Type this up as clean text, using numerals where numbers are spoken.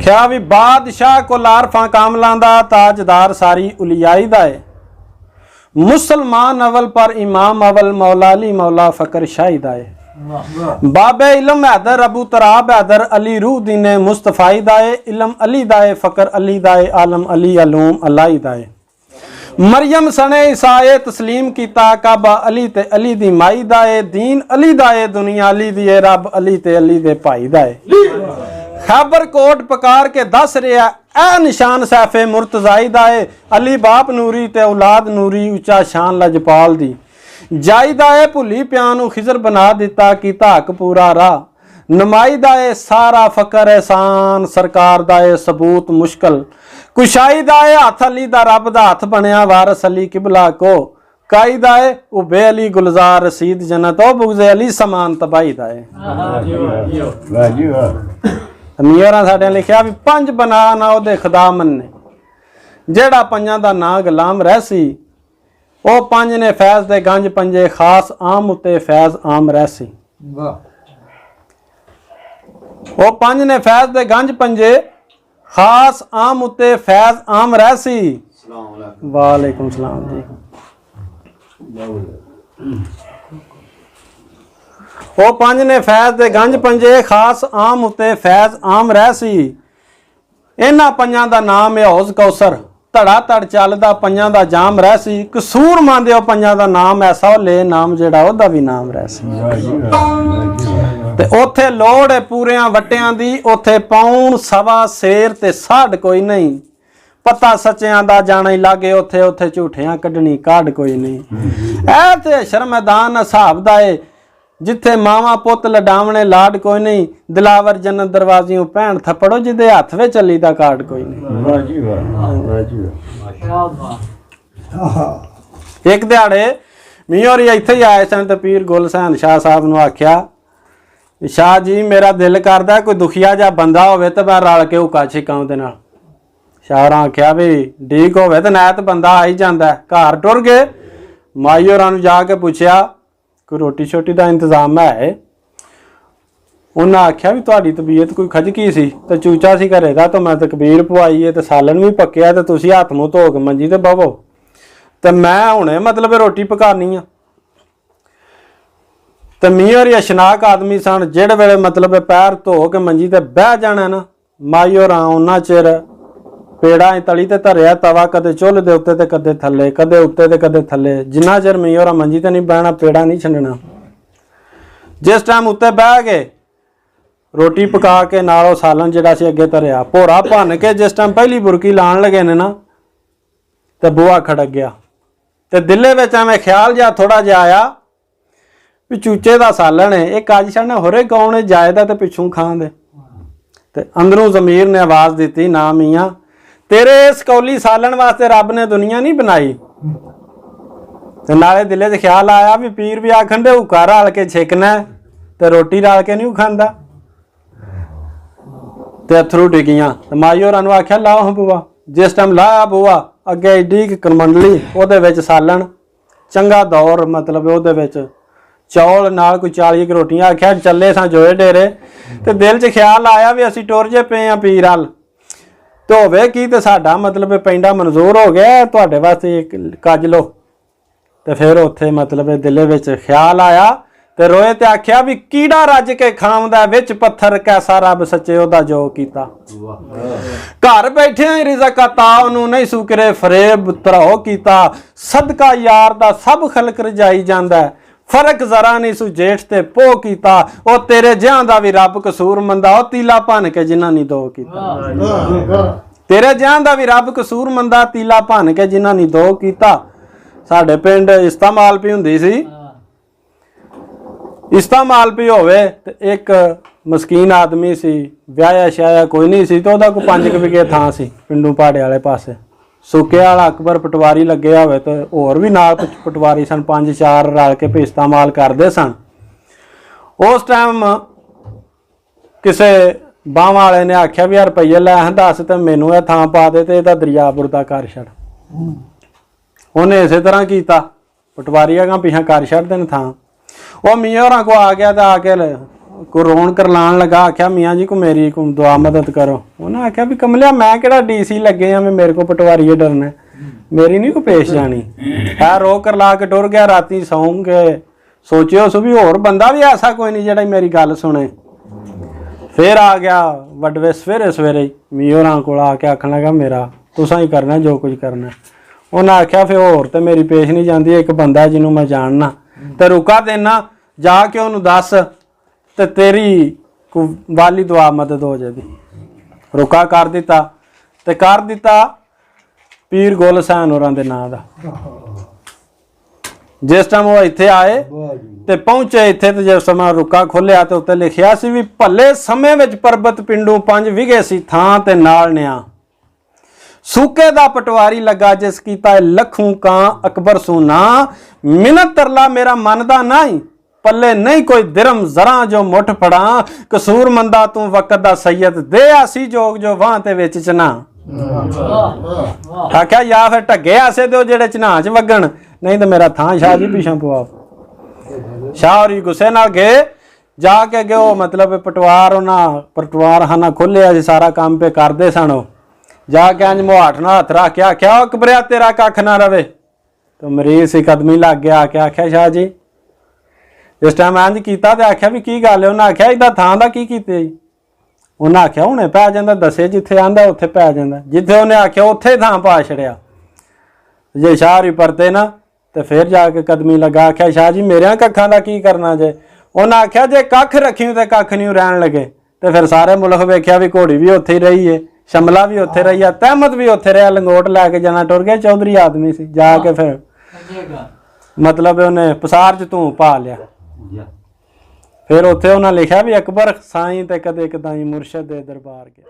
लिखा भी बादशाह को लारफा कामलां दा ताजदार सारी उलियाई दा है, मुसलमान अवल पर इमाम अवल मौला अली मौला फकर शाही दा है, बाबे इलम हैदर अबू तराब हैदर अली रूह दीने मुस्तफाई दाए, इलम अली दाए फकर अली दाए आलम अली अलूम अलाई दाए, मरियम सने ईसाए तस्लीम कीता काबा अली ते अली दी माई दाए, दीन अली दाए दुनिया अली दिए रब अली ते अली दे भाई दाए, खैबर कोट पकार के दस रहा ए निशान सैफे मुर्तजाई दाए, अली बाप नूरी ते औलाद नूरी उचा शान लजपाल दी, जायदा है भुली प्यानू खिजर बना दिता कीता हक पूरा राह, नमाई दाए सारा फकर एहसान सरकार दाए सबूत मुश्किल, कुशाई दाए हथ अली दा रब दा हथ बनया वारस अली किबला को, काई दाए उबे अली गुलजार रसीद जन्नत ओ बुगजे अली समान तबाही दाए। अमीरा साढ़े लिखा भी पंज बना ना ओदे खुदा मन्ने, जेड़ा पंजां दा ना गुलाम रहसी, ओ पंज ने फैज दे गंज पंजे खास आम उत्ते फैज आम रहसी, ओ पंज ने फैज दे गंज पंजे खास आम उत्ते फैज आम रहसी। वालेकुम सलाम जी। ओ पंज ने फैज दे गंज पंजे खास आम उत्ते फैज आम रहसी, इन्हां पंजां दा नाम है हौज कौसर, धड़ा धड़ चलदा पंजां दा जाम रहसी, कसूर मंदे ओ पंजां दा नाम ऐसा ले नाम जेड़ा ओदा भी नाम रहसी, ते ओथे लोड़ है पूरियां वट्टियां दी, ओथे पौण सवा शेर ते साढ़ कोई नहीं, पता सच्चियां दा जाना ही लागे, ओथे ओथे झूठियां कड्ढनी काढ़ कोई नहीं, ऐ ते शर्मैदान हिसाब दा है, जिथे मावा पुत लडावने लाड कोई नहीं, दिलावर जन्नत दरवाजियों भैन थप्पड़ो जिदे हथ में चली दा कार्ड कोई नहीं। एक दिहाड़े मियां होरी इत्थे ही आए सन ते पीर गुलसैन शाह साहब नूं आख्या, शाह जी मेरा दिल करदा कोई दुखिया जा बंदा होवे ते मैं रल के हुक्का छिकां उहदे नाल। शाह होरां आख्या भी ठीक होवे ते नैत बंदा आ ही जांदा। घर टुर गए, माई होरां नूं जाके पुछया कोई रोटी शोटी का इंतजाम है? उन्हें आख्या भी तुहाडी तबीयत कोई खजकी सी ते चूचा सी घरे दा, तो मैं तकबीर पवाई है ते सालन भी पक्या ते तुसीं हत्थ मूँह धो के मंजी ते बवो, ते मैं हुणे मतलब रोटी पकानी आ। ते मियां होरी अशनाक आदमी सन, जिहड़े वेले मतलब पैर धो के मंजी ते बह जाना ना, माई होरां उन्ना चिर पेड़ा तली ते धरिया तवा, कदे चुल्ह दे उत्ते ते कदे थल्ले, कदे उत्ते ते कदे थल्ले, जिन्ना चिर मियां होरां मंजी ते नहीं बहना पेड़ा नहीं छंडना। जिस टाइम उत्ते बह गए रोटी पका के नालों सालन जिहड़ा सी अगे धरिया भोरा भन के जिस टाइम पहली बुरकी लाण लगे ने ना, ते बूहा खड़क गया, ते दिले विच एवें ख्याल जिहा थोड़ा जिहा आया भी चूचे दा सालन है, एक अज छड़ना होरे कौन जायदा ते पिछों खां दे, ते अंदरों ज़मीर ने आवाज़ दी ना मियाँ तेरे इस कौली सालन वास्ते रब ने दुनिया नहीं बनाई। ते नाले दिले च ख्याल आया भी पीर भी आखन दे हुक्का रल के छिकना ते रोटी रल के नहीं खांदा, ते अथरू टिकियां। माई होरां नूं आख्या लाओ बुआ, जिस टाइम लाया बुआ अगे एडी कमंडली ओहदे विच सालन चंगा दौर, मतलब ओहदे विच चौल नाल कोई 40 रोटियां। आख्या चले सां जोए डेरे, ते दिल च ख्याल आया भी असीं टुर जे पे आ पीर अल, तो होवे की ते साडा मतलब पेंडा मंजूर हो गया, तुहाडे वास्ते एक कज लो। ते फिर उत्थे मतलब दिले विच ख्याल आया ते रोए ते आख्या भी कीड़ा रज के खावदा विच पत्थर, कैसा रब सच्चे ओदा जो कीता। घर बैठे ही रिज़क अता ओनू नहीं सुकरे फरेब धराओ कीता, सदका यार दा सब खलक रजाई जांदा, फर्क जरा नहीं सू जेठ ते पो कीता, ओ तेरे जिहां दा भी रब कसूर मंदा, ओ तीला भन के जिन्हां नी दो कीता। तेरे जिहां दा भी रब कसूर मंदा, तीला भन के जिन्हां नी दो कीता। साडे पिंड इस्तेमाल भी हुंदी सी, इस्तेमाल भी होवे ते एक मस्कीन आदमी सी, ब्याया श्याया कोई नहीं सी, तो ओहदा कोई 5 विगे थां सी पिंडू पहाड़े वाले पासे, सुके वाला अकबर पटवारी लगे होवे तो होर भी नाल पटवारी सन 5-4 रल के भी इस्तेमाल करते सन। उस टाइम किसे बांह वाले ने आख्या भी रुपये लै दस तो मैनू यह थां पा दे, तो दरिया बुरदा कर छड़। उन्हें इस तरह किया, पटवारी अगर पिछा कर छड़ते हैं थां। वह मियाँ होरां को आ गया तो आके को रोन करलान लगा, आख्या मियाँ जी को मेरी को दुआ मदद करो। उन्हें आख्या भी कमलिया मैं केड़ा DC लगे हैं, मैं मेरे को पटवारी डरना है, मेरी नहीं को पेश जानी है। रो करला के टुर गया। राती सौ के सोचियो सो भी होर बंदा भी ऐसा कोई नहीं जेड़ा मेरी गल सुने। फिर आ गया वडवे सवेरे सवेरे मी होरां कोल आके आखन लगा मेरा तुसां ही करना जो कुछ करना। उन्हें आख्या फिर होर तो मेरी पेश नहीं जाती, एक बंदा जिन्हों मैं जानना तो रुका देना, जाके उन्होंने दस तो तेरी वाली दुआ मदद हो जाएगी। रुका कर दिता ते कर दिता पीर गुल हुसैन होरां दे नां दा। जिस टाइम वो इत्थे आए ते पहुंचे इत्थे ते जिस समय रुका खोलिया तो उत्ते लिखिया सी भी भले समय विच परबत पिंडू 5 विघे सी थां ते नाल निया, सूके दा पटवारी लगा जिस कीता लखूं कां अकबर सूना, मिनत तरला मेरा मनदा नहीं, पल्ले नहीं कोई दिरम जरा जो मुठ फड़ा, कसूर मंदा तू वक्त दा सैयद दे आसी जोग जो वहां ते विच चना। आख्या या फिर ढगे आसे दो जेड़े चना च वगन, नहीं तो मेरा थां शाह जी पिछा पवाओ। शाह होरी गुस्से नाल गए, जाके गए मतलब पटवार खाना खोलिया सी, सारा काम पे करदे सन। जाके अंज मुहाठ ना हथ रख के आख्या अकबरिया तेरा कख ना रवे, तो मरीज सी कदमी लग गया। आके आख्या शाह जी जिस टाइम इंज किया तो आख्या भी की गल है। उन्हें आख्या इदा थां दा की कीते जी। उन्हें आख्या हुणे पै जांदा, दसे जिथे आंदा उत्थे पै जांदा, जिथे उन्हें आख्या उत्थे थां पा छड़िया। जे शाह होरी परते ना तो फिर जाके कदमी लगा। आख्या शाह जी मेरे कखां दा की करना जे। उन्हें आख्या जे कख रखी तो कख नहीं रहन लगे। तो फिर सारे मुल्क वेख्या भी घोड़ी भी उत्थे ही रही है, शमला भी उत्थे रही है, तहमत भी उत्थे रहा, लंगोट लैके जाना टुर गया। चौधरी आदमी सी, जाके फिर मतलब उन्हें पसार च तूं पा लिया। फिर उत्थे उन्हें लिखा भी अकबर साईं ते कदे कदाई मुर्शद दे दरबार गया।